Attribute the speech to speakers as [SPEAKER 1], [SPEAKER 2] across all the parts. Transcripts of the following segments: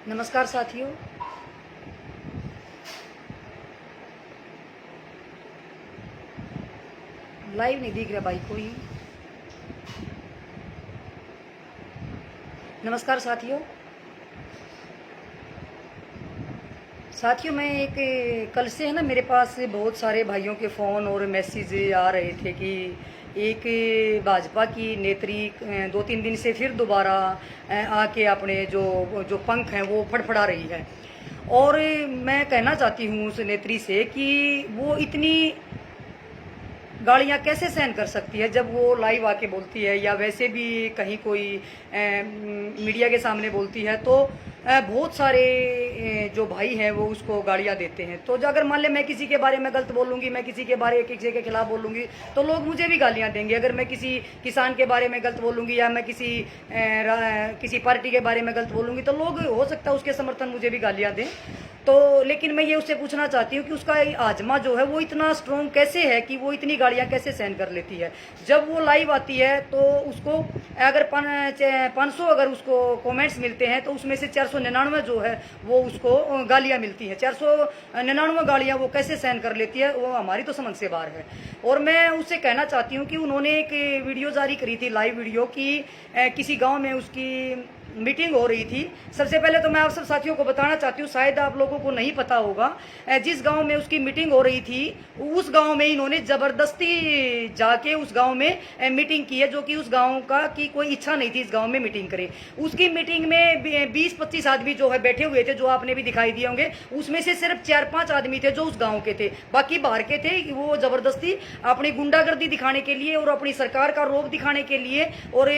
[SPEAKER 1] नमस्कार साथियों, लाइव नहीं दिख रहा भाई कोई। नमस्कार साथियों, मैं एक कल से है ना, मेरे पास बहुत सारे भाइयों के फ़ोन और मैसेज आ रहे थे कि एक भाजपा की नेत्री 2-3 दिन से फिर दोबारा आके अपने जो पंख हैं वो फड़फड़ा रही है। और मैं कहना चाहती हूँ उस नेत्री से कि वो इतनी गालियाँ कैसे सहन कर सकती है जब वो लाइव आके बोलती है या वैसे भी कहीं कोई मीडिया के सामने बोलती है तो बहुत सारे जो भाई हैं वो उसको गालियाँ देते हैं। तो अगर मान ले मैं किसी के बारे में गलत बोलूँगी, मैं किसी के खिलाफ बोलूँगी तो लोग मुझे भी गालियाँ देंगे। अगर मैं किसी किसान के बारे में गलत बोलूँगी या मैं किसी पार्टी के बारे में गलत बोलूँगी तो लोग हो सकता है उसके समर्थन मुझे भी गालियाँ दें। तो लेकिन मैं ये उससे पूछना चाहती हूँ कि उसका आजमा जो है वो इतना स्ट्रॉन्ग कैसे है कि वो इतनी गालियाँ कैसे सहन कर लेती है। जब वो लाइव आती है तो उसको अगर 500 अगर उसको कमेंट्स मिलते हैं तो उसमें से 499 जो है वो उसको गालियाँ मिलती हैं। 499 गालियाँ वो कैसे सहन कर लेती है, वो हमारी तो समझ से बाहर है। और मैं उससे कहना चाहती हूँ कि उन्होंने एक वीडियो जारी करी थी, लाइव वीडियो की किसी गाँव में उसकी मीटिंग हो रही थी। सबसे पहले तो मैं आप सब साथियों को बताना चाहती हूँ, शायद आप लोगों को नहीं पता होगा, जिस गांव में उसकी मीटिंग हो रही थी उस गांव में इन्होंने जबरदस्ती जाके उस गांव में मीटिंग की है, जो कि उस गांव का की कोई इच्छा नहीं थी इस गांव में मीटिंग करे। उसकी मीटिंग में 20-25 आदमी जो है बैठे हुए थे, जो आपने भी दिखाई दिए होंगे। उसमें से सिर्फ 4-5 आदमी थे जो उस गाँव के थे, बाकी बाहर के थे। वो जबरदस्ती अपनी गुंडागर्दी दिखाने के लिए और अपनी सरकार का रोब दिखाने के लिए और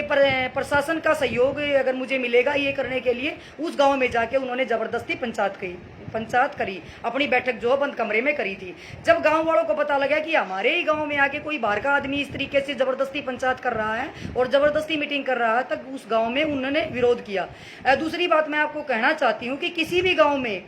[SPEAKER 1] प्रशासन का सहयोग अगर मुझे मिलेगा ये करने के लिए उस गांव में जाके उन्होंने जबरदस्ती पंचायत करी, अपनी बैठक जो बंद कमरे में करी थी। जब गांव वालों को पता लगा कि हमारे ही गांव में आके कोई बाहर का आदमी इस तरीके से जबरदस्ती पंचायत कर रहा है और जबरदस्ती मीटिंग कर रहा है, तब उस गांव में उन्होंने विरोध किया। दूसरी बात मैं आपको कहना चाहती हूँ कि किसी भी गाँव में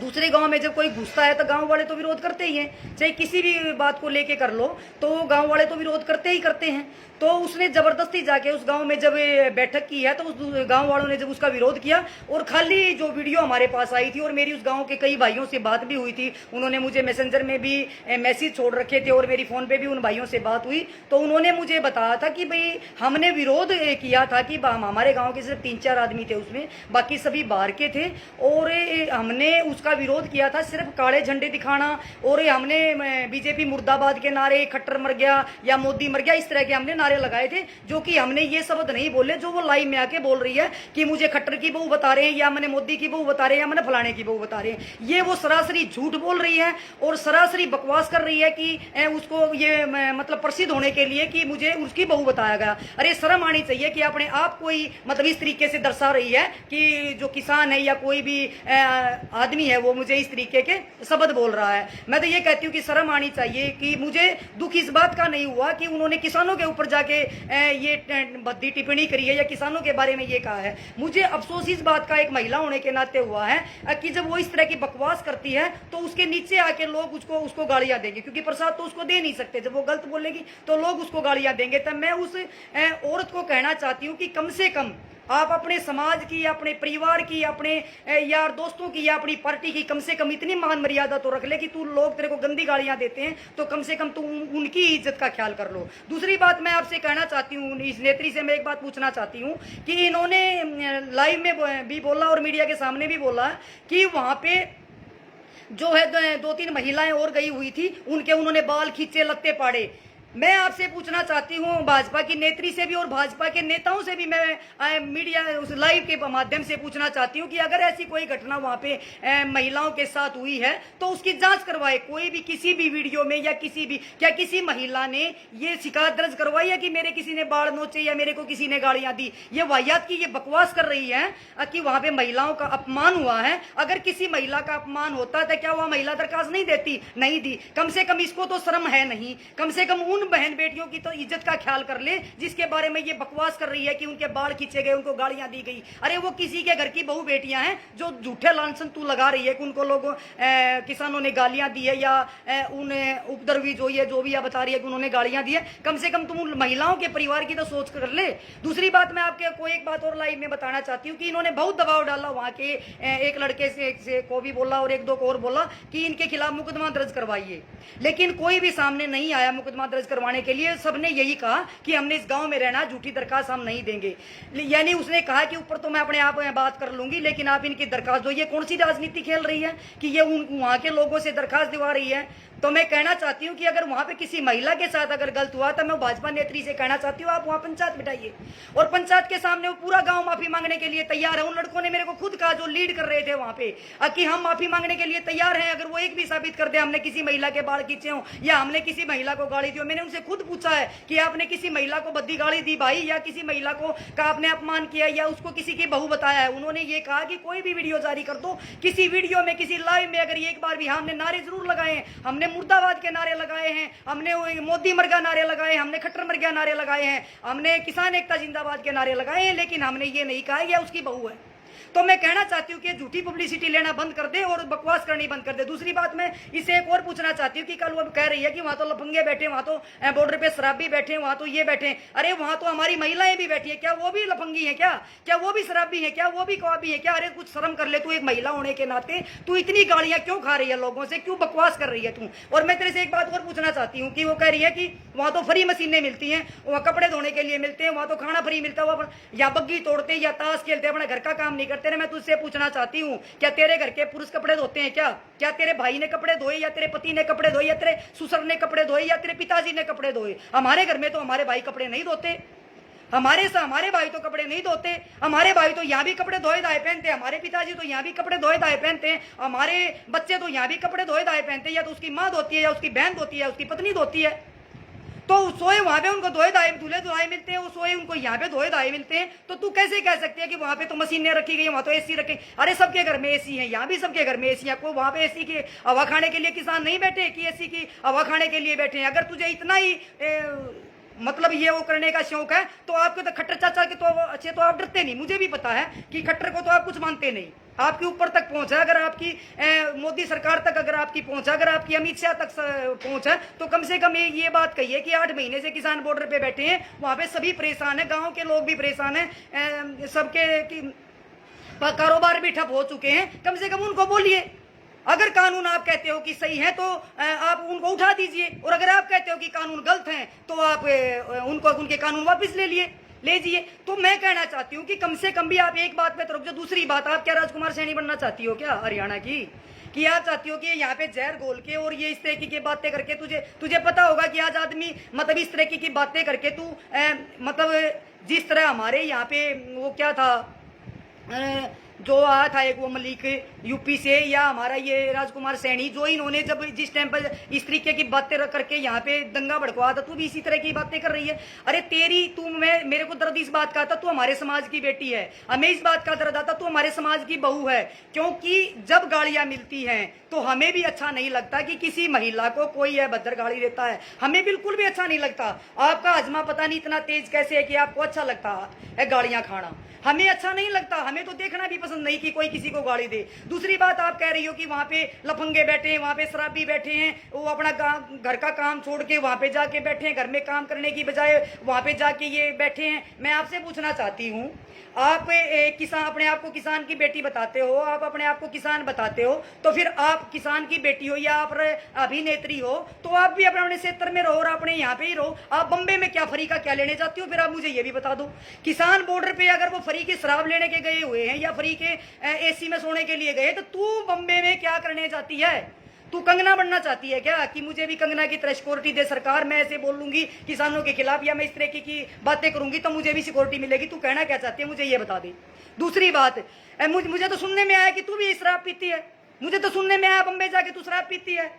[SPEAKER 1] दूसरे गांव में जब कोई घुसता है तो गांव वाले तो विरोध करते ही हैं, चाहे किसी भी बात को लेके कर लो तो गांव वाले तो विरोध करते ही करते हैं। तो उसने जबरदस्ती जाके उस गांव में जब बैठक की है तो उस गांव वालों ने जब उसका विरोध किया, और खाली जो वीडियो हमारे पास आई थी और मेरी उस गांव के कई भाइयों से बात भी हुई थी, उन्होंने मुझे मैसेंजर में भी मैसेज छोड़ रखे थे और मेरी फोन पे भी उन भाइयों से बात हुई, तो उन्होंने मुझे बताया था कि भाई हमने विरोध किया था कि हमारे गाँव के सिर्फ 3-4 आदमी थे उसमें, बाकी सभी बाहर के थे, और हमने उसका विरोध किया था सिर्फ काले झंडे दिखाना, और हमने बीजेपी मुर्दाबाद के नारे, खट्टर मर गया या मोदी मर गया, इस तरह के हमने नारे लगाए थे। जो कि हमने ये शब्द नहीं बोले जो वो लाइव में आके बोल रही है कि मुझे खट्टर की बहू बता रहे हैं या मैंने मोदी की बहू बता रहे हैं या मैंने फलाने की बहू बता रहे हैं। ये वो सरासरी झूठ बोल रही है और सरासरी बकवास कर रही है कि उसको ये मतलब प्रसिद्ध होने के लिए कि मुझे उसकी बहू बताया गया। अरे शर्म आनी चाहिए कि अपने आप कोई मतलब इस तरीके से दर्शा रही है कि जो किसान है या कोई भी आदमी है वो मुझे इस तरीके के शब्द बोल रहा है। मैं तो ये कहती हूँ कि शर्म आनी चाहिए। कि मुझे दुख इस बात का नहीं हुआ कि उन्होंने किसानों के ऊपर जाके ये भद्दी टिप्पणी करी है या किसानों के बारे में ये कहा है। मुझे अफसोस इस बात का एक महिला होने के नाते हुआ है कि जब वो इस तरह की बकवास करती है तो उसके नीचे आके लोग उसको गालियां देंगे, क्योंकि प्रसाद तो उसको दे नहीं सकते। जब वो गलत बोलेगी तो लोग उसको गालियां देंगे। तब मैं उस औरत को कहना चाहती हूँ कि कम से कम आप अपने समाज की, अपने परिवार की, अपने यार दोस्तों की या अपनी पार्टी की कम से कम इतनी मान मर्यादा तो रख ले कि तू, लोग तेरे को गंदी गालियां देते हैं तो कम से कम तू उनकी इज्जत का ख्याल कर लो। दूसरी बात मैं आपसे कहना चाहती हूँ, इस नेत्री से मैं एक बात पूछना चाहती हूँ कि इन्होंने लाइव में भी बोला और मीडिया के सामने भी बोला कि वहां पे जो है 2-3 महिलाएं और गई हुई थी, उन्होंने बाल खींचे, लत्ते पाड़े। मैं आपसे पूछना चाहती हूं, भाजपा की नेत्री से भी और भाजपा के नेताओं से भी मैं मीडिया उस लाइव के माध्यम से पूछना चाहती हूं कि अगर ऐसी कोई घटना वहां पे महिलाओं के साथ हुई है तो उसकी जांच करवाए। कोई भी किसी भी वीडियो में या क्या किसी महिला ने ये शिकायत दर्ज करवाई है कि मेरे किसी ने बाल नोचे या मेरे को किसी ने गालियां दी? ये वाहियात की ये बकवास कर रही है कि वहां पे महिलाओं का अपमान हुआ है। अगर किसी महिला का अपमान होता तो क्या वह महिला दरखास्त नहीं देती? नहीं दी। कम से कम इसको तो शर्म है नहीं, कम से कम उन बहन बेटियों की तो इज्जत का ख्याल कर ले जिसके बारे में ये बकवास कर रही है कि उनके बाल खींचे गए, उनको गालियां दी गई। अरे वो किसी के घर की बहू बेटियां हैं जो झूठे लांछन तू लगा रही है कि उनको लोगों किसानों ने गालियां दी है या उन्हें उपद्रवी जो ये जो भी बता रही है कि उन्होंने गालियां दी है। कम से कम तुम महिलाओं के परिवार की तो सोच कर ले। दूसरी बात मैं आपके को एक बात और लाइव में बताना चाहती हूँ कि इन्होंने बहुत दबाव डाला वहां के एक लड़के से को भी बोला और 1-2 को और बोला कि इनके खिलाफ मुकदमा दर्ज करवाइए, लेकिन कोई भी सामने नहीं आया मुकदमा दर्ज करवाने के लिए। सबने यही कहा कि हमने इस गांव में रहना, झूठी दरखास्त हम नहीं देंगे। यानी उसने कहा कि ऊपर तो मैं अपने आप में बात कर लूंगी, लेकिन आप इनकी दरखास्त दो। ये कौन सी राजनीति खेल रही है कि ये वहां के लोगों से दरखास्त दिवा रही है? तो मैं कहना चाहती हूँ कि अगर वहां पे किसी महिला के साथ अगर गलत हुआ तो मैं भाजपा नेत्री से कहना चाहती हूँ आप वहां पंचायत बिठाइए और पंचायत के सामने वो पूरा गांव माफी मांगने के लिए तैयार है। उन लड़कों ने मेरे को खुद कहा जो लीड कर रहे थे वहां पे कि हम माफी मांगने के लिए तैयार हैं अगर वो एक भी साबित कर दे हमने किसी महिला के बाल खींचे हो या हमने किसी महिला को गाली दी हो। मैंने उनसे खुद पूछा है कि आपने किसी महिला को बद्दी गाली दी भाई, या किसी महिला को का आपने अपमान किया या उसको किसी की बहू बताया है? उन्होंने ये कहा कि कोई भी वीडियो जारी कर दो, किसी वीडियो में किसी लाइव में अगर एक बार भी हमने नारे जरूर लगाए हैं, हमने मुर्दाबाद के नारे लगाए हैं, हमने मोदी मर गया नारे लगाए हैं, हमने खट्टर मर गया नारे लगाए हैं, हमने किसान एकता जिंदाबाद के नारे लगाए हैं, लेकिन हमने ये नहीं कहा कि उसकी बहू है। तो मैं कहना चाहती हूँ कि झूठी पब्लिसिटी लेना बंद कर दे और बकवास करनी बंद कर दे। दूसरी बात मैं इसे एक और पूछना चाहती हूँ कि कल वो कह रही है कि वहां तो लफंगे बैठे, वहां तो बॉर्डर पे शराबी बैठे, वहां तो ये बैठे। अरे वहां तो हमारी महिलाएं भी बैठी है, क्या वो भी लफंगी है? क्या वो भी शराबी है? क्या वो भी कवाबी है? क्या? अरे कुछ शर्म कर ले तू, एक महिला होने के नाते तू इतनी गालियां क्यों खा रही है लोगों से, क्यों बकवास कर रही है तू? और मैं तेरे से एक बात और पूछना चाहती हूँ कि वो कह रही है कि वहां तो फ्री मशीनें मिलती हैं, वहां कपड़े धोने के लिए मिलते हैं, वहां तो खाना फ्री मिलता है, या बग्गी तोड़ते या ताश खेलते, अपना घर का काम नहीं करते। मैं तुझसे पूछना चाहती हूँ क्या तेरे घर के पुरुष कपड़े धोते हैं? क्या तेरे भाई ने कपड़े धोए या तेरे पति ने कपड़े धोए या तेरे ससुर ने कपड़े धोए या तेरे पिताजी ने कपड़े धोए? हमारे घर में तो हमारे भाई कपड़े नहीं धोते, हमारे भाई तो कपड़े नहीं धोते। हमारे भाई तो यहाँ भी कपड़े धोए धाए पहनते, हमारे पिताजी तो यहाँ भी कपड़े धोए धाए पहनते हैं, हमारे बच्चे तो यहाँ भी कपड़े धोए धाए पहनते हैं। या तो उसकी माँ धोती है या उसकी बहन धोती है, उसकी पत्नी धोती है। तो सोए वहां पे उनको धोए धाए दूल्हे दुल्हाए मिलते हैं, वो सोए उनको यहाँ पे धोए धाए मिलते हैं। तो तू कैसे कह सकती है कि वहां पे तो मशीनें रखी गई, वहां तो एसी रखे? अरे सबके घर में एसी है, यहाँ भी सबके घर में एसी है। कोई वहां पे एसी की हवा खाने के लिए किसान नहीं बैठे कि एसी की हवा खाने के लिए बैठे हैं? अगर तुझे इतना ही मतलब ये वो करने का शौक है तो आपके तो खट्टर चाचा के तो अच्छे तो आप डरते नहीं। मुझे भी पता है कि खट्टर को तो आप कुछ मानते नहीं, आपके ऊपर तक पहुंच है। अगर आपकी मोदी सरकार तक अगर आपकी पहुंच है, अगर आपकी अमित शाह तक पहुंच है, तो कम से कम ये बात कहिए कि 8 महीने से किसान बॉर्डर पे बैठे हैं, वहां पे सभी परेशान है, गाँव के लोग भी परेशान है, सबके कारोबार भी ठप हो चुके हैं। कम से कम उनको बोलिए। अगर कानून आप कहते हो कि सही है तो आप उनको उठा दीजिए, और अगर आप कहते हो कि कानून गलत हैं तो आप उनके कानून वापस ले लीजिए। तो मैं कहना चाहती हूँ कि कम से कम भी आप एक बात पे तो रुक जाओ। दूसरी बात, आप क्या राजकुमार सैनी बनना चाहती हो क्या हरियाणा की? कि आप चाहती हो कि यहाँ पे जहर घोल के और ये इस तरह की बातें करके तुझे पता होगा कि आज आदमी मतलब इस तरह की बातें करके तू मतलब जिस तरह हमारे यहाँ पे वो क्या था जो आया था एक वो मलिक यूपी से, या हमारा ये राजकुमार सैनी, जो इन्होंने जब जिस टाइम पर इस तरीके की बातें रख करके यहाँ पे दंगा भड़कवा था, तू भी इसी तरह की बातें कर रही है। अरे मेरे को दर्द इस बात का था तू हमारे समाज की बेटी है, हमें इस बात का दर्द आता तू हमारे समाज की बहू है। क्योंकि जब गालियां मिलती हैं तो हमें भी अच्छा नहीं लगता कि किसी महिला को कोई अभद्र गाली देता है, हमें बिल्कुल भी अच्छा नहीं लगता। आपका हजमा पता नहीं इतना तेज कैसे है कि आपको अच्छा लगता है गालियां खाना, हमें अच्छा नहीं लगता। हमें तो देखना भी पसंद नहीं कि कोई किसी को गाली दे। दूसरी बात आप कह रही हो कि वहां पे लफंगे बैठे हैं, वहां पे शराबी बैठे हैं, वो अपना घर का काम छोड़ के वहां पे जाके बैठे हैं, घर में काम करने की बजाय वहां पे जाके ये बैठे हैं। मैं आपसे पूछना चाहती हूँ, आप किसान, अपने आप को किसान की बेटी बताते हो, आप अपने आप को किसान बताते हो, तो फिर आप किसान की बेटी हो या आप अभिनेत्री हो तो आप भी अपने क्षेत्र में रहो और अपने यहाँ पे ही रहो। आप बम्बे में क्या फ्री का क्या लेने जाती हो, फिर आप मुझे ये भी बता दो। किसान बॉर्डर पे अगर वो फ्री की शराब लेने के गए हुए हैं या फ्री के एसी में सोने के लिए गए, तो तू बम्बे में क्या करने जाती है? तू कंगना बनना चाहती है क्या कि मुझे भी कंगना की तरह सिक्योरिटी दे सरकार, मैं ऐसे बोल लूंगी किसानों के खिलाफ या मैं इस तरह की बातें करूंगी तो मुझे भी सिक्योरिटी मिलेगी? तू कहना क्या चाहती है मुझे ये बता दे। दूसरी बात, मुझे तो सुनने में आया कि तू भी शराब पीती है, मुझे तो सुनने में आया बम्बे जाके तू शराब पीती है,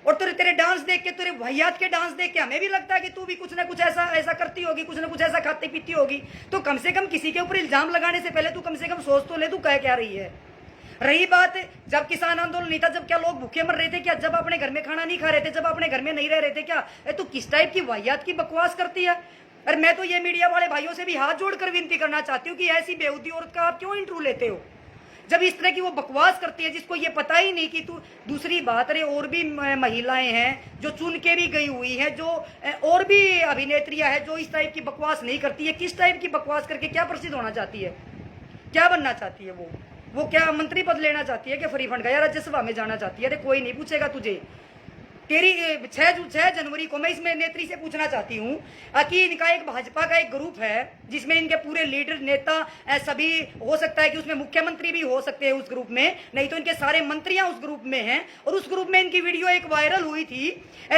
[SPEAKER 1] और तेरे डांस देख के, तेरे वाहियात के डांस देख के हमें भी लगता है कि तू भी कुछ ना कुछ ऐसा करती होगी, कुछ ना कुछ ऐसा खाती पीती होगी। तो कम से कम किसी के ऊपर इल्जाम लगाने से पहले तू कम से कम सोच तो ले तू कह क्या रही है। रही बात जब किसान आंदोलन नहीं था, जब क्या लोग भूखे मर रहे थे क्या? जब अपने घर में खाना नहीं खा रहे थे, जब अपने घर में नहीं रह रहे थे क्या? तू किस टाइप की वाहियात की बकवास करती है? और मैं तो ये मीडिया वाले भाइयों से भी हाथ जोड़कर विनती करना चाहती हूँ कि ऐसी बेहूदी औरत का आप क्यों इंटरव्यू लेते हो जब इस तरह की वो बकवास करती है जिसको ये पता ही नहीं कि तू। दूसरी बात, अरे और भी महिलाएं हैं जो चुन के भी गई हुई हैं, जो और भी अभिनेत्रियां हैं जो इस टाइप की बकवास नहीं करती है। किस टाइप की बकवास करके क्या प्रसिद्ध होना चाहती है, क्या बनना चाहती है? वो क्या मंत्री पद लेना चाहती है क्या फ्री फंड का, या राज्यसभा में जाना चाहती है? अरे कोई नहीं पूछेगा तुझे। तेरी 6 जनवरी को मैं इसमें नेत्री से पूछना चाहती हूँ कि इनका एक भाजपा का एक ग्रुप है जिसमें इनके पूरे लीडर नेता सभी, हो सकता है कि उसमें मुख्यमंत्री भी हो सकते हैं उस ग्रुप में, नहीं तो इनके सारे मंत्रियां उस ग्रुप में हैं। और उस ग्रुप में इनकी वीडियो एक वायरल हुई थी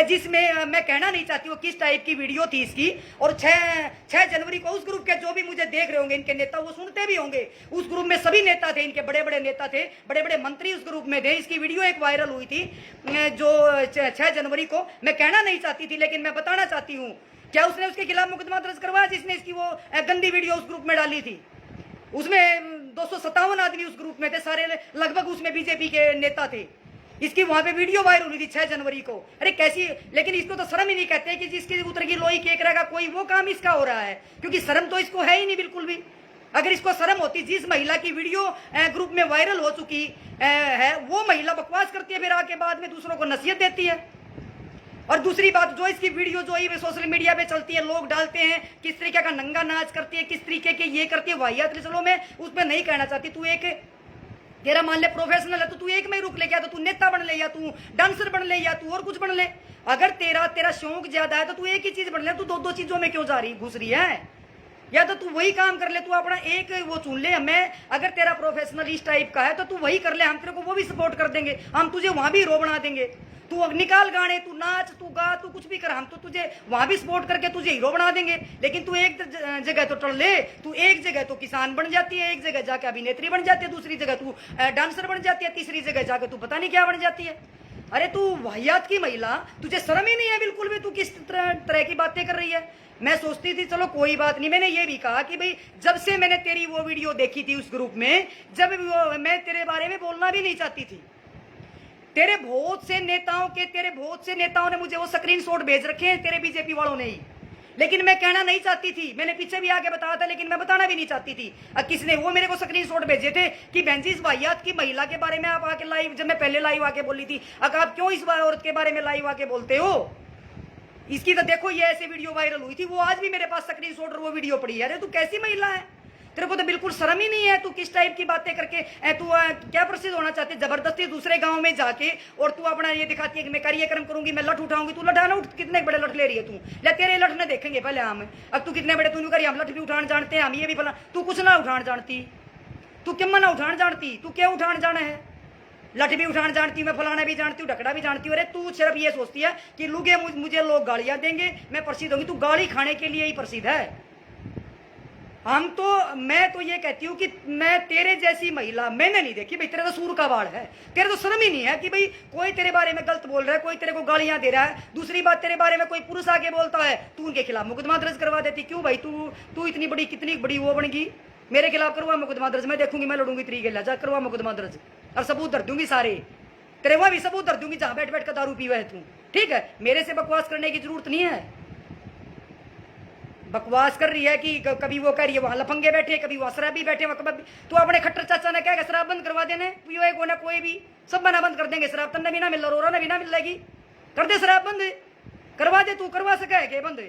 [SPEAKER 1] जिसमें मैं कहना नहीं चाहती वो किस टाइप की वीडियो थी इसकी। और 6 जनवरी को उस ग्रुप के जो भी मुझे देख रहे होंगे इनके नेता, वो सुनते भी होंगे, उस ग्रुप में सभी नेता थे, इनके बड़े बड़े नेता थे, बड़े बड़े मंत्री उस ग्रुप में थे। इसकी वीडियो एक वायरल हुई थी जो 6 जनवरी को। मैं कहना नहीं चाहती थी लेकिन मैं बताना चाहती हूँ, क्या उसने उसके खिलाफ मुकदमा दर्ज करवाया जिसने इसकी वो गंदी वीडियो उस ग्रुप में डाली थी? उसमें 257 आदमी उस ग्रुप में थे, सारे लगभग उसमें बीजेपी के नेता थे। इसकी वहां पे वीडियो वायरल हुई थी 6 जनवरी को। अरे कैसी, लेकिन इसको तो शर्म ही नहीं कहते कि जिसकी उतर की लोई केक रहेगा कोई, वो काम इसका हो रहा है, क्योंकि शर्म तो इसको है ही नहीं बिल्कुल भी। अगर इसको शर्म होती, जिस महिला की वीडियो ग्रुप में वायरल हो चुकी है वो महिला बकवास करती है, फिर आके बाद में दूसरों को नसीहत देती है। और दूसरी बात, जो इसकी वीडियो जो ये सोशल मीडिया पे चलती है, लोग डालते हैं किस तरीके का नंगा नाच करती है, किस तरीके के ये करती है वाहियात। चलो मैं उसमें नहीं कहना चाहती, तू एक, तेरा मान ले प्रोफेशनल है तो तू एक में ही रुक ले, क्या तो तू नेता बन ले, या तू डांसर बन ले, या तू और कुछ बन ले। अगर तेरा शौक ज्यादा है तो तू एक ही चीज बन ले, तू दो चीजों में क्यों जा रही घुस रही है? या तो तू वही काम कर ले, तू अपना एक वो चुन ले। मैं, अगर तेरा प्रोफेशनल इस टाइप का है तो तू वही कर ले, हम तेरे को वो भी सपोर्ट कर देंगे, हम तुझे वहां भी हीरो बना देंगे। तू निकाल गाने, तू नाच, तू गा, तू कुछ भी कर, हम तो तुझे वहां भी सपोर्ट करके तुझे हीरो बना देंगे। लेकिन तू एक जगह तो टल ले, तू एक जगह तो किसान बन जाती है, एक जगह जाके अभिनेत्री बन जाती है, दूसरी जगह तू डांसर बन जाती है, तीसरी जगह जाके तू पता नहीं क्या बन जाती है। अरे तू वाहियात की महिला, तुझे शर्म ही नहीं है बिल्कुल भी, तू किस तरह की बातें कर रही है? मैं सोचती थी चलो कोई बात नहीं, मैंने ये भी कहा कि भाई जब से मैंने तेरी वो वीडियो देखी थी उस ग्रुप में, जब वो मैं तेरे बारे में बोलना भी नहीं चाहती थी। तेरे बहुत से नेताओं ने मुझे वो स्क्रीनशॉट भेज रखे हैं, तेरे बीजेपी वालों ने ही, लेकिन मैं कहना नहीं चाहती थी। मैंने पीछे भी आके बताया था, लेकिन मैं बताना भी नहीं चाहती थी। किसने वो मेरे को स्क्रीनशॉट भेजे थे कि बहन जी इस वाहियात की महिला के बारे में आप आके लाइव, जब मैं पहले लाइव आके बोली थी, अब आप क्यों इस औरत के बारे में लाइव आके बोलते हो? इसकी तो देखो ये ऐसी वीडियो वायरल हुई थी, वो आज भी मेरे पास स्क्रीनशॉट और वो वीडियो पड़ी है। अरे तू कैसी महिला है? तेरे को तो बिल्कुल शर्म ही नहीं है। तू किस टाइप की बातें करके तू क्या प्रसिद्ध होना चाहती है? जबरदस्ती दूसरे गांव में जाके और तू अपना ये दिखाती है कि मैं कार्यक्रम करूंगी, मैं लठ उठाऊंगी। तू लठ ना उठ, कितने बड़े लठ ले रही है तू? ले तेरे लठ ने देखेंगे पहले हम, अब तू कितने बड़े, तू करी हम लठ भी उठान जानते हैं, हम ये भी फला। तू कुछ ना उठान जानती, तू क्यों ना उठान जानती? तू क्या उठान जाना है? लठ भी उठान जानती हूँ मैं, फलाना भी जानती हूँ, ढकड़ा भी जानती हूँ। अरे तू सिर्फ ये सोचती है कि लुगे मुझे लोग गालियां देंगे, मैं प्रसिद्ध होंगी। तू गाली खाने के लिए ही प्रसिद्ध है। मैं तो ये कहती हूँ कि मैं तेरे जैसी महिला मैंने नहीं देखी। भाई तेरा तो सूर का वाड़ है, तेरे तो शर्म ही नहीं है कि भाई कोई तेरे बारे में गलत बोल रहा है, कोई तेरे को गालियां दे रहा है। दूसरी बात, तेरे बारे में कोई पुरुष आके बोलता है, तू उनके खिलाफ मुकदमा दर्ज करवा देती। क्यों भाई? तू इतनी बड़ी, कितनी बड़ी वो बनेगी? मेरे खिलाफ करवा मुकदमा दर्ज, मैं देखूंगी, मैं लड़ूंगी तरीके जा, करवा मुकदमा दर्ज और सबूत धर दूंगी सारे। तेरे वहां भी सबूत धर दूंगी जहां बैठ बैठ कर दारू पीवा है तू। ठीक है, मेरे से बकवास करने की जरूरत नहीं है। बकवास कर रही है कि कभी वो कह रही है वहां लफंगे बैठे, कभी वहां शराबी बैठे, कभी तू अपने खट्टर चाचा ने क्या शराब बंद करवा देने, पियो को ना कोई भी सब बना बंद कर देंगे शराब, तन्ने भी ना मिल रहा, भी ना मिल जाएगी, कर दे शराब बंद, करवा दे, तू करवा सका है क्या बंद,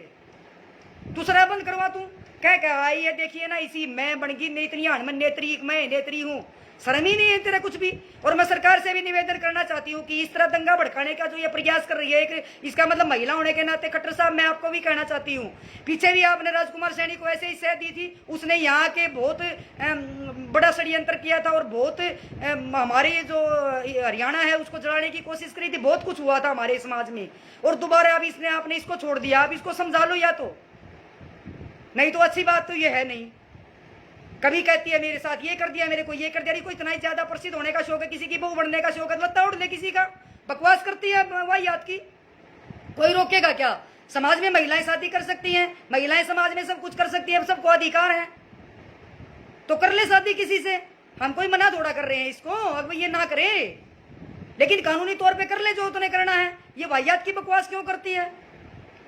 [SPEAKER 1] तू शराब बंद करवा, तू क्या आई है देखिए ना, इसी मैं बन गई इतनी हन नेत्री, मैं नेत्री हूँ, शर्म ही नहीं है तेरा कुछ भी। और मैं सरकार से भी निवेदन करना चाहती हूँ कि इस तरह दंगा भड़काने का जो ये प्रयास कर रही है, एक इसका मतलब महिला होने के नाते खट्टर साहब मैं आपको भी कहना चाहती हूँ, पीछे भी आपने राजकुमार सैनी को ऐसे ही सह दी थी, उसने यहाँ के बहुत बड़ा षड्यंत्र किया था और बहुत हमारे जो हरियाणा है उसको जलाने की कोशिश करी थी, बहुत कुछ हुआ था हमारे समाज में, और दोबारा अब इसने आपने इसको छोड़ दिया, अब इसको समझा लो या तो, नहीं तो अच्छी बात तो ये है नहीं। कभी कहती है मेरे साथ ये कर दिया, मेरे को ये कर दिया, कोई इतना ही ज्यादा प्रसिद्ध होने का शौक है, किसी की बहू बनने का शौक है, लत्ता उड़ ले किसी का, बकवास करती है वाहियात की, कोई रोकेगा क्या? समाज में महिलाएं शादी कर सकती हैं, महिलाएं समाज में सब कुछ कर सकती है, सबको अधिकार है, तो कर ले शादी किसी से, हम कोई मना थोड़ा कर रहे हैं इसको, अब ये ना करे, लेकिन कानूनी तौर पे कर ले जो तुम्हें करना है, ये वाहियात की बकवास क्यों करती है?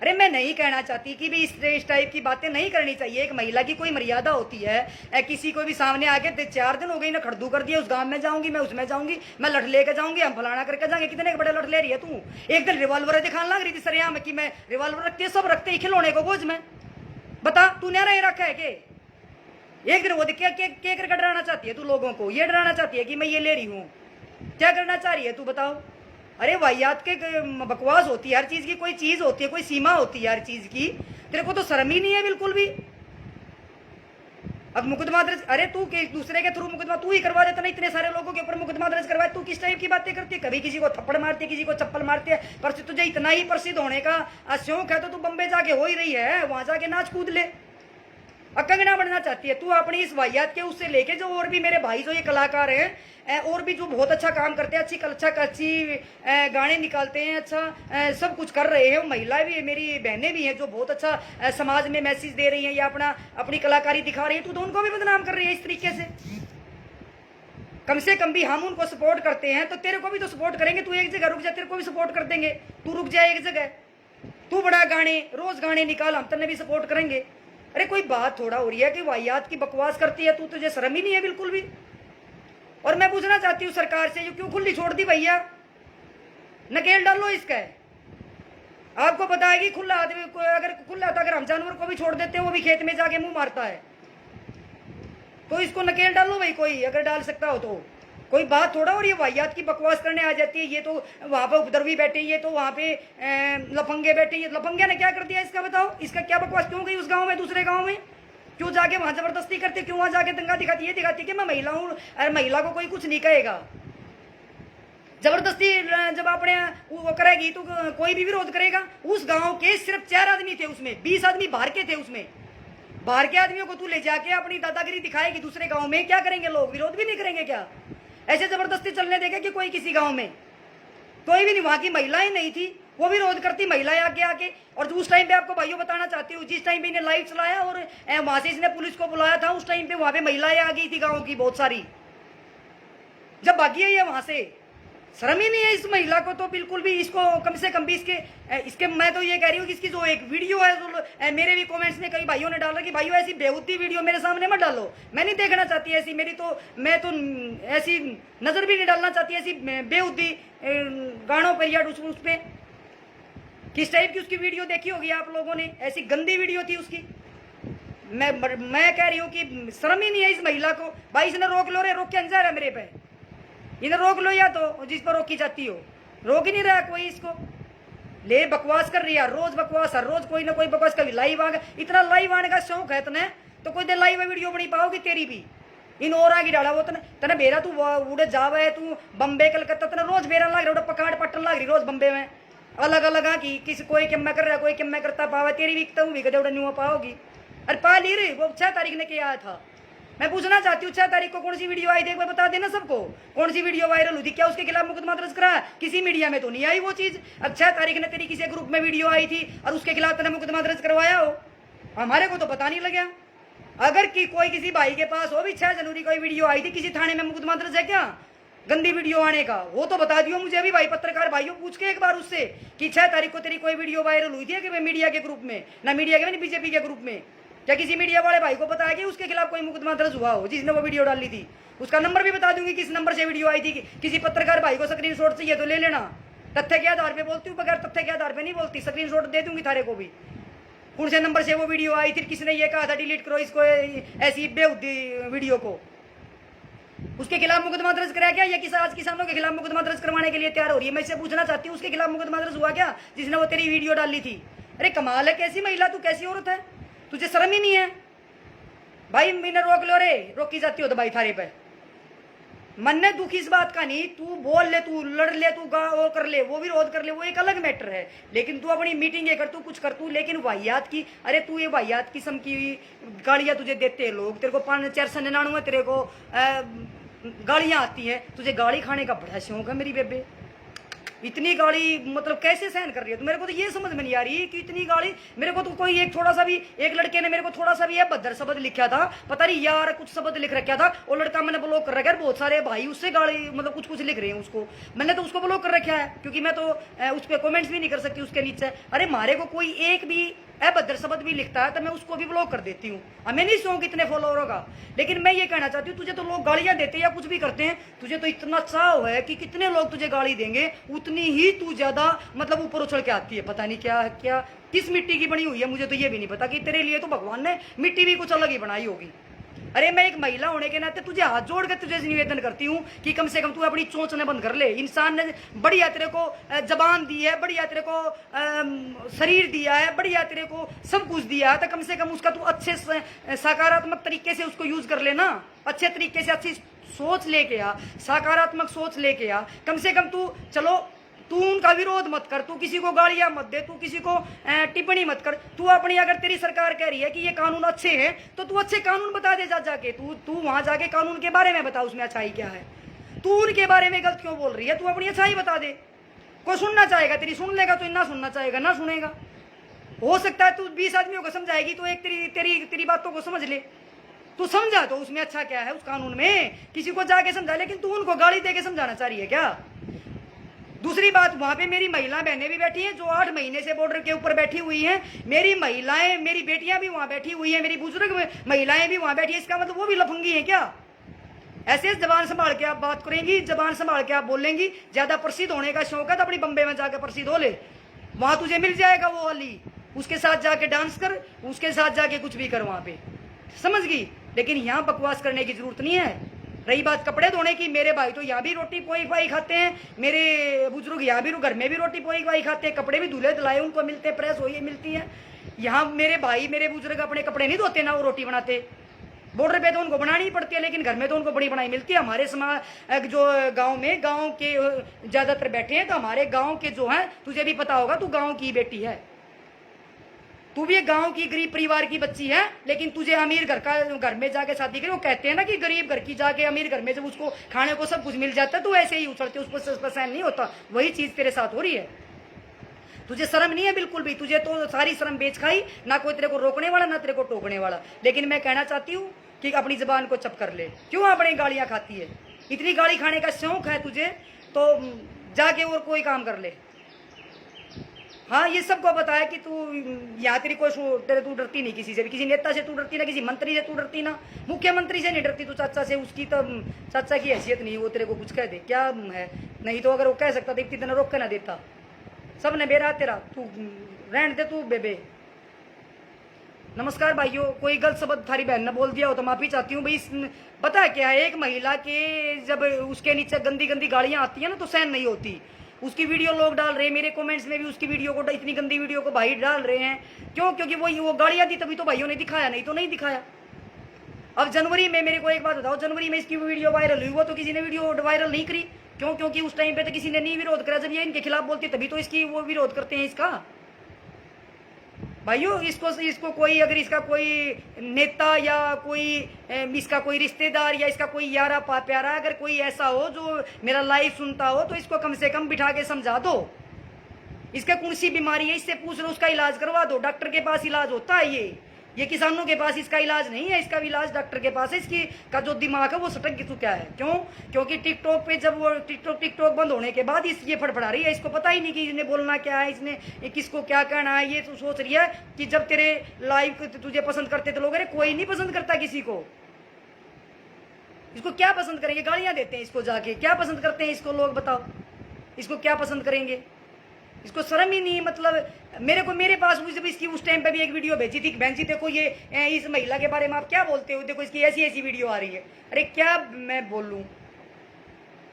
[SPEAKER 1] अरे मैं नहीं कहना चाहती कि भी इस टाइप की बातें नहीं करनी चाहिए, एक महिला की कोई मर्यादा होती है, किसी को भी सामने आके 4 दिन हो गई ना खड़दू कर दिया, उस गांव में जाऊंगी, मैं उसमें जाऊंगी, मैं लठ लेके जाऊंगी, हम फलाना करके जाएंगे, कितने बड़े लठ ले रही है तू, एक दिन रिवॉल्वर दिखाने लग रही थी सरिया में कि मैं रिवॉल्वर रखती है, सब रखते ही खिलौने को गोज में, बता तू न्यारा ही रखा है के? एक दिन वो क्या करके डराना चाहती है तू लोगों को, ये डराना चाहती है कि मैं ये ले रही हूँ, क्या करना चाह रही है तू बताओ? अरे वाहियात के बकवास होती है, हर चीज की कोई चीज होती है, कोई सीमा होती है हर चीज की, तेरे को तो शर्म ही नहीं है बिल्कुल भी। अब मुकदमा दर्ज, अरे तू दूसरे के थ्रू मुकदमा तू ही करवा देता ना, इतने सारे लोगों के ऊपर मुकदमा दर्ज करवाए, तू किस टाइप की बातें करती है? कभी किसी को थप्पड़ मारती है, किसी को चप्पल मारती है, पर तुझे इतना ही प्रसिद्ध होने का शौक है तो तू बम्बे जाके हो ही रही है, वहां जाके नाच कूद ले, कंगना बनना चाहती है तू अपनी इस वाहियात के उससे लेके, जो और भी मेरे भाई जो ये कलाकार हैं और भी जो बहुत अच्छा काम करते हैं, अच्छी गाने निकालते हैं, अच्छा सब कुछ कर रहे हैं, महिला भी मेरी बहनें भी हैं जो बहुत अच्छा समाज में मैसेज दे रही हैं या अपनी कलाकारी दिखा रही है, तू तो उनको भी बदनाम कर रही है इस तरीके से। कम से कम भी हम उनको सपोर्ट करते हैं तो तेरे को भी तो सपोर्ट करेंगे, तू एक जगह रुक जा, तेरे को भी सपोर्ट कर देंगे, तू रुक जाए एक जगह, तू बड़ा गाने रोज गाने निकाल, हम तेने भी सपोर्ट करेंगे। अरे कोई बात थोड़ा हो रही है कि वाहियात की बकवास करती है तू, तुझे शर्म ही नहीं है बिल्कुल भी। और मैं पूछना चाहती हूँ सरकार से, क्यों खुली छोड़ दी भैया, नकेल डालो इसका। आपको पता है कि खुला आदमी अगर खुला था, अगर हम जानवर को भी छोड़ देते हैं वो भी खेत में जाके मुंह मारता है, तो इसको नकेल डालो भाई, कोई अगर डाल सकता हो तो। कोई बात थोड़ा हो रही है, वाहियात की बकवास करने आ जाती है, ये तो वहां पे उपद्रवी बैठे, ये तो वहां पे लफंगे बैठे, ये लफंगे ने क्या कर दिया इसका बताओ, इसका क्या बकवास, क्यों गई उस गांव में दूसरे गांव में, क्यों जाके वहां जबरदस्ती करती, क्यों वहां जाके दंगा दिखाती, ये दिखाती कि मैं महिला हूं, अरे महिला को कोई कुछ नहीं कहेगा, जबरदस्ती जब अपने वो करेगी तो कोई भी विरोध करेगा। उस गांव के सिर्फ 4 आदमी थे, उसमें 20 आदमी बाहर के थे, उसमें बाहर के आदमियों को तू ले जाके अपनी दादागिरी दिखाएगी दूसरे गांव में, क्या करेंगे लोग, विरोध भी नहीं करेंगे क्या? ऐसे जबरदस्ती चलने देगा कि कोई किसी गांव में, कोई भी नहीं, वहां की महिलाएं नहीं थी वो विरोध करती, महिलाएं आगे आके। और उस टाइम पे आपको भाइयों बताना चाहती हूँ, जिस टाइम पे इन्हें लाइव चलाया और वहां से इसने पुलिस को बुलाया था, उस टाइम पे वहां पे महिलाएं आ गई थी गाँव की बहुत सारी, जब भागी है ये वहां से, शर्म ही नहीं है इस महिला को तो बिल्कुल भी। इसको कम से कम भी इसके मैं तो ये कह रही हूँ कि इसकी जो एक वीडियो है, जो मेरे भी कमेंट्स में कई भाइयों ने डाला कि भाइयों ऐसी बेहुदी वीडियो मेरे सामने मत डालो, मैं नहीं देखना चाहती ऐसी, मैं तो ऐसी नजर भी नहीं डालना चाहती ऐसी बेहुदी गानों पर या उस पे। किस टाइप की उसकी वीडियो देखी होगी आप लोगों ने, ऐसी गंदी वीडियो थी उसकी। मैं कह रही हूँ कि शर्म ही नहीं है इस महिला को। भाई इसने रोक लो रे, रोक के अंजार है मेरे पे, इन्हें रोक लो, या तो जिस पर रोकी जाती हो, रोक ही नहीं रहा कोई इसको, ले बकवास कर रही है रोज बकवास, हर रोज कोई ना कोई बकवास, कभी लाइव आ गया, इतना लाइव आने का शौक है तने तो कोई देर लाइव वीडियो बनी पाओगी तेरी भी, इन और आगे डाला वो तने बेरा तू उड़े जावा है, तू बम्बे कलकत्ता तने रोज बेरा लग रहा, पकड़ पट्टन लग रही रोज बम्बे में, अलग अलग आ की किसी कोई किम में कर रहा है, कोई किम में करता पावा, तेरी भी तू भी गदे न्यू पाओगी। अरे पा ली रे, वो 6 तारीख ने किया आया था। मैं पूछना चाहती हूँ 6 तारीख को कौन सी वीडियो आई थी, एक बार बता देना सबको, कौन सी वीडियो वायरल हुई थी, क्या उसके खिलाफ मुकदमा दर्ज करा? किसी मीडिया में तो नहीं आई वो चीज। अब 6 तारीख ने तेरी किसी ग्रुप में वीडियो आई थी और उसके खिलाफ तूने मुकदमा दर्ज करवाया हो, हमारे को तो पता नहीं लगा। अगर कोई किसी भाई के पास हो भी 6 जनवरी को वीडियो आई थी, किसी थाने में मुकदमा दर्ज है क्या? गंदी वीडियो आने का, वो तो बता दियो मुझे अभी भाई। पत्रकार भाइयों पूछ के एक बार उससे कि 6 तारीख को तेरी कोई वीडियो वायरल हुई थी कि मीडिया के ग्रुप में, ना मीडिया के, बीजेपी के ग्रुप में, क्या किसी मीडिया वाले भाई को पता है कि उसके खिलाफ कोई मुकदमा दर्ज हुआ हो जिसने वो वीडियो डाली थी? उसका नंबर भी बता दूंगी किस नंबर से वीडियो आई थी। किसी पत्रकार भाई को स्क्रीनशॉट चाहिए तो ले लेना। तथ्य के आधार पे बोलती हूँ, बगैर तथ्य के आधार पे नहीं बोलती। स्क्रीनशॉट दे दूंगी थारे को भी कौन से नंबर से वो वीडियो आई थी, किसने ये कहा था डिलीट करो इसको, ऐसी बेहुदी वीडियो को। उसके खिलाफ मुकदमा दर्ज कराया क्या, या आज किसानों के खिलाफ मुकदमा दर्ज करवाने के लिए तैयार हो रही है? मैं इससे पूछना चाहती हूँ, उसके खिलाफ मुकदमा दर्ज हुआ क्या जिसने वो तेरी वीडियो डाली थी? अरे कमाल है, कैसी महिला तू, कैसी औरत है, तुझे शर्म ही नहीं है भाई? मैंने रोक लो रे, रोकी जाती हो तो भाई थारे पे मन ने दुख इस बात का नहीं। तू बोल ले, तू लड़ ले, तू वो कर ले, वो विरोध कर ले, वो एक अलग मैटर है। लेकिन तू अपनी मीटिंग कर, तू कुछ कर, तू लेकिन वाहियात की, अरे तू ये वाहियात किस्म की गालियां तुझे देते हैं लोग। तेरे को 499 तेरे को गालियां आती हैं, तुझे गाली खाने का बड़ा शौक है मेरी बेबे। इतनी गाली मतलब कैसे सहन कर रही है? तो मेरे को तो ये समझ में नहीं आ रही कि इतनी गाली। मेरे को तो कोई एक थोड़ा सा भी, एक लड़के ने मेरे को थोड़ा सा भी भद्र शब्द लिखा था, पता नहीं यार कुछ शब्द लिख रखा था, वो लड़का मैंने ब्लॉक कर रखा है। बहुत सारे भाई उससे गाली मतलब कुछ कुछ लिख रहे हैं उसको, मैंने तो उसको ब्लॉक कर रखा है क्योंकि मैं तो उस पर कॉमेंट्स भी नहीं कर सकती उसके नीचे। अरे मारे को कोई एक भी अभद्र शब्द भी लिखता है तो मैं उसको भी ब्लॉक कर देती हूँ। हमें नहीं शौक इतने फॉलोअरों का, लेकिन मैं ये कहना चाहती हूँ, तुझे तो लोग गालियां देते हैं या कुछ भी करते हैं, तुझे तो इतना चाव है कि कितने लोग तुझे गाली देंगे उतनी ही तू ज्यादा मतलब ऊपर उछल के आती है। पता नहीं क्या क्या किस मिट्टी की बनी हुई है, मुझे तो ये भी नहीं पता कि तेरे लिए तो भगवान ने मिट्टी भी कुछ अलग ही बनाई होगी। अरे मैं एक महिला होने के नाते तुझे हाथ जोड़ के तुझे निवेदन करती हूँ कि कम से कम तू अपनी चोंच न बंद कर ले। इंसान ने बढ़िया तेरे को जबान दी है, बढ़िया तेरे को शरीर दिया है, बढ़िया तेरे को सब कुछ दिया है, तो कम से कम उसका तू अच्छे सकारात्मक तरीके से उसको यूज कर लेना। अच्छे तरीके से अच्छी सोच लेके आ, सकारात्मक सोच लेके आ। कम से कम तू चलो, तू उनका विरोध मत कर, तू किसी को गालियां मत दे, तू किसी को टिप्पणी मत कर। तू अपनी, अगर तेरी सरकार कह रही है कि ये कानून अच्छे हैं तो तू अच्छे कानून बता दे जाके। तू वहां जाके कानून के बारे में बता, उसमें अच्छाई क्या है। तू उनके बारे में गलत क्यों बोल रही है, तू अपनी अच्छाई बता दे। कोई सुनना चाहेगा तेरी सुन लेगा, तो ना सुनना चाहेगा ना सुनेगा। हो सकता है तू 20 आदमियों को समझाएगी तो एक तेरी बातों को समझ ले। तू समझा तो उसमें अच्छा क्या है, उस कानून में किसी को जाके समझा, लेकिन तू उनको गाली दे के समझाना चाह रही है क्या? दूसरी बात, वहां पे मेरी महिला बहनें भी बैठी हैं जो 8 महीने से बॉर्डर के ऊपर बैठी हुई हैं। मेरी महिलाएं, मेरी बेटियां भी वहां बैठी हुई हैं, मेरी बुजुर्ग महिलाएं भी वहां बैठी हैं। इसका मतलब वो भी लफंगी हैं क्या? ऐसे जबान संभाल के आप बात करेंगी, जबान संभाल के आप बोलेंगी। ज्यादा प्रसिद्ध होने का शौक है तो अपनी बम्बे में जाकर प्रसिद्ध हो ले, वहां तुझे मिल जाएगा वो वाली, उसके साथ जाके डांस कर, उसके साथ जाके कुछ भी कर वहां पे, समझ गई? लेकिन यहाँ बकवास करने की जरूरत नहीं है। रही बात कपड़े धोने की, मेरे भाई तो यहाँ भी रोटी पोई पाई खाते हैं, मेरे बुजुर्ग यहाँ भी घर में भी रोटी पोई पाई खाते हैं, कपड़े भी धुले धुलाए उनको मिलते, प्रेस हुई मिलती है। यहाँ मेरे भाई मेरे बुजुर्ग अपने कपड़े नहीं धोते ना वो रोटी बनाते। बॉर्डर पे तो उनको बनानी पड़ती है, लेकिन घर में तो उनको बड़ी बनाई मिलती है। हमारे समाज जो गाँव के ज्यादातर बैठे हैं, तो हमारे गाँव के जो है, तुझे भी पता होगा, तू गाँव की बेटी है, तू भी एक गांव की गरीब परिवार की बच्ची है, लेकिन तुझे अमीर घर में जाके शादी करी। वो कहते हैं ना कि गरीब घर की जाके अमीर घर में जब उसको खाने को सब कुछ मिल जाता है तो ऐसे ही उछलते, उसको सहन नहीं होता। वही चीज तेरे साथ हो रही है। तुझे शर्म नहीं है बिल्कुल भी, तुझे तो सारी शर्म बेच खाई, ना कोई तेरे को रोकने वाला ना तेरे को टोकने वाला। लेकिन मैं कहना चाहती हूँ कि अपनी जबान को चप कर ले। क्यों अपनी गालियां खाती है? इतनी गाली खाने का शौक है तुझे तो जाके और कोई काम कर ले। हाँ, ये सबको बताया कि तू यहाँ तेरी कोई तू डरती नहीं किसी से भी, किसी नेता से तू डरती ना, किसी मंत्री से तू डरती ना, मुख्यमंत्री से नहीं डरती तू, चाचा से, उसकी तो चाचा की हैसियत नहीं, वो तेरे को कुछ कह दे क्या है? नहीं तो अगर वो कह सकता तो इतनी दिन रोक के ना देता। सब ने बेरा तेरा, तू रहने दे तू बेबे। नमस्कार भाइयों, कोई गलत शब्द थारी बहन ने बोल दिया हो तो माफी चाहती हूँ भाई। पता है क्या है, एक महिला के जब उसके नीचे गंदी गंदी गालियां आती है ना तो सहन नहीं होती। उसकी वीडियो लोग डाल रहे हैं, मेरे कमेंट्स में भी उसकी वीडियो को, इतनी गंदी वीडियो को भाई डाल रहे हैं। क्यों? क्योंकि वो गालियां दी तभी तो भाइयों ने दिखाया, नहीं तो नहीं दिखाया। अब जनवरी में, मेरे को एक बात बताओ, जनवरी में इसकी वीडियो वायरल हुई, वो तो किसी ने वीडियो वायरल नहीं करी। क्यों? क्योंकि उस टाइम पे तो किसी ने नहीं विरोध करा। जब ये इनके खिलाफ बोलती तभी तो इसकी वो विरोध करते हैं इसका। भाइयों, इसको कोई, अगर इसका कोई नेता या कोई इसका कोई रिश्तेदार या इसका कोई यारा प्यारा अगर कोई ऐसा हो जो मेरा लाइव सुनता हो तो इसको कम से कम बिठा के समझा दो। इसका कौन सी बीमारी है इससे पूछ लो, उसका इलाज करवा दो। डॉक्टर के पास इलाज होता है ये किसानों के पास इसका इलाज नहीं है, इसका इलाज डॉक्टर के पास है। इसकी का जो दिमाग है वो सटक चुका है। क्यों? क्योंकि टिकटॉक पे जब वो टिकटॉक बंद होने के बाद ये फड़फड़ा रही है। इसको पता ही नहीं कि इसने बोलना क्या है, इसने किसको क्या कहना है। ये तो सोच रही है कि जब तेरे लाइव तुझे पसंद करते थे लोग, अरे कोई नहीं पसंद करता किसी को। इसको क्या पसंद करेंगे? गालियां देते हैं इसको जाके। क्या पसंद करते हैं इसको लोग, बताओ? इसको क्या पसंद करेंगे? इसको शर्म ही नहीं। मतलब मेरे पास इसकी उस टाइम पे भी एक वीडियो भेजी थी। बहन जी देखो ये इस महिला के बारे में आप क्या बोलते हो, देखो इसकी ऐसी वीडियो आ रही है। अरे क्या मैं बोलूं?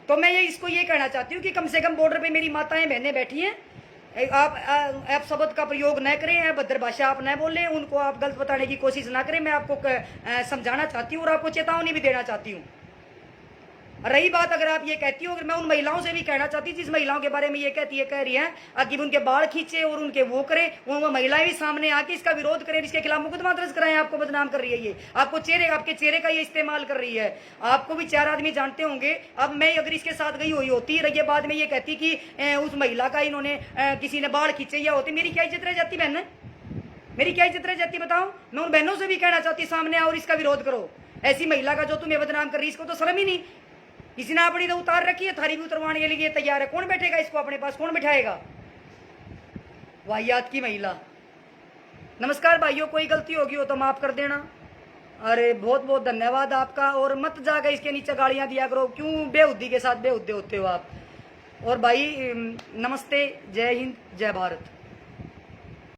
[SPEAKER 1] तो मैं इसको ये कहना चाहती हूँ कि कम से कम बॉर्डर पे मेरी माताएं बहनें बैठी हैं, आप शब्द का प्रयोग न करें, भद्र भाषा आप न बोलें, उनको आप गलत बताने की कोशिश ना करें। मैं आपको समझाना चाहती हूँ और आपको चेतावनी भी देना चाहती हूँ। रही बात अगर आप ये कहती हो, अगर मैं उन महिलाओं से भी कहना चाहती हूँ जिस महिलाओं के बारे में ये कह रही है कि उनके बाल खींचे और उनके वो करे, वो महिलाएं भी सामने आके इसका विरोध करें, इसके खिलाफ मुकदमा दर्ज कराएं। आपको बदनाम कर रही है ये, आपके चेहरे का ये इस्तेमाल कर रही है। आपको भी 4 आदमी जानते होंगे। अब मैं अगर इसके साथ गई हुई होती, ये बाद में ये कहती कि उस महिला का इन्होंने किसी ने बाल खींचे या होते, मेरी क्या इज्जत रह जाती? बहन मेरी क्या इज्जत रह जाती? बताओ। मैं उन बहनों से भी कहना चाहती, सामने आओ और इसका विरोध करो। ऐसी महिला का जो तुम्हें बदनाम कर रही है, इसको तो शर्म ही नहीं। किसी ने अपनी तो उतार रखी है, थारी भी उतरवाने के लिए तैयार है। कौन बैठेगा इसको अपने पास? कौन बिठाएगा? वाहियात की महिला। नमस्कार भाइयों, कोई गलती होगी हो तो माफ कर देना। अरे बहुत बहुत धन्यवाद आपका। और मत जाकर इसके नीचे गालियां दिया करो। क्यों बेहुद्दी के साथ बेहुद्दे होते हो आप? और भाई नमस्ते, जय हिंद, जय भारत।